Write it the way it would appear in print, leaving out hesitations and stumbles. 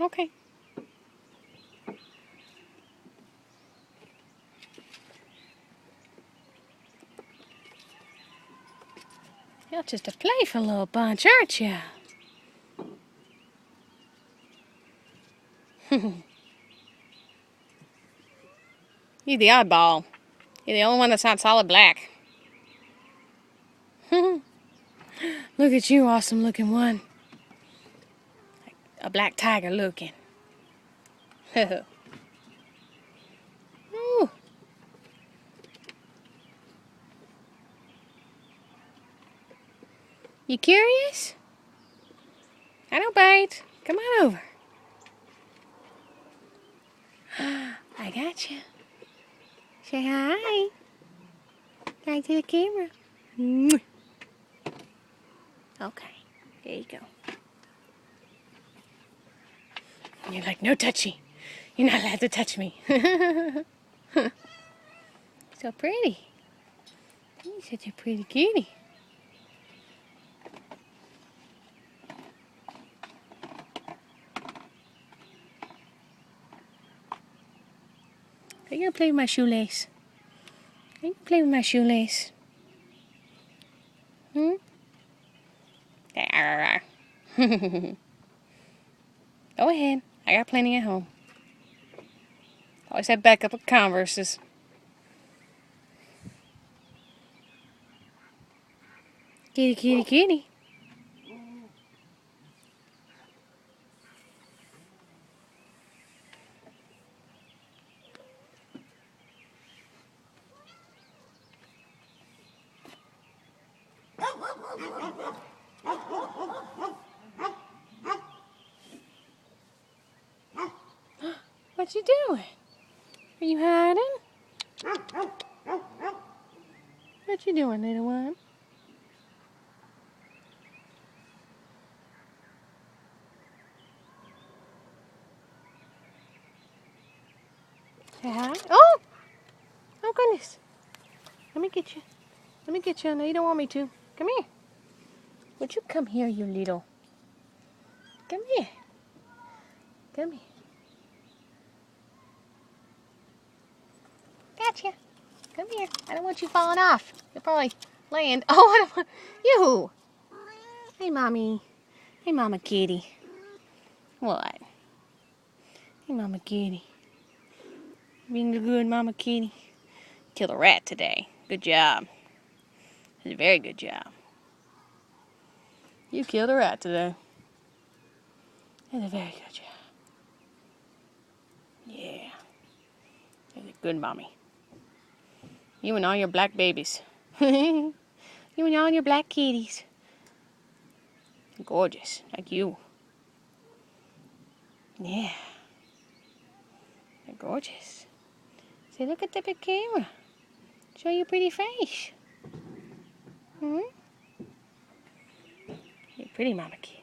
Okay. You're just a playful little bunch, aren't you? You're the oddball. You're the only one that's not solid black. Look at you, awesome looking one. Like a black tiger looking. Ooh. You curious? I don't bite. Come on over. I got you. Say hi. Hi to the camera. Okay, there you go. And you're like, no touchy. You're not allowed to touch me. So pretty. You're such a pretty kitty. Are you gonna play with my shoelace? Are you gonna play with my shoelace? Hmm? Go ahead. I got plenty at home. Always have backup of Converses. Kitty, kitty, kitty. What you doing? Are you hiding? What you doing, little one? Say hi. Oh! Oh, goodness. Let me get you. Let me get you. No, you don't want me to. Come here. Would you come here, you little? Come here. Come here. Gotcha. Come here. I don't want you falling off. You'll probably land. Oh, I don't want you. Hey, Mommy. Hey, Mama Kitty. What? Hey, Mama Kitty. Being a good Mama Kitty. Killed a rat today. Good job. It's a very good job. You killed a rat today. That's a very good job. Yeah. You're a good mommy. You and all your black babies. You and all your black kitties. Gorgeous, like you. Yeah. They're gorgeous. Say, look at the big camera. Show your pretty face. Hmm? You're pretty, Mama Kitty.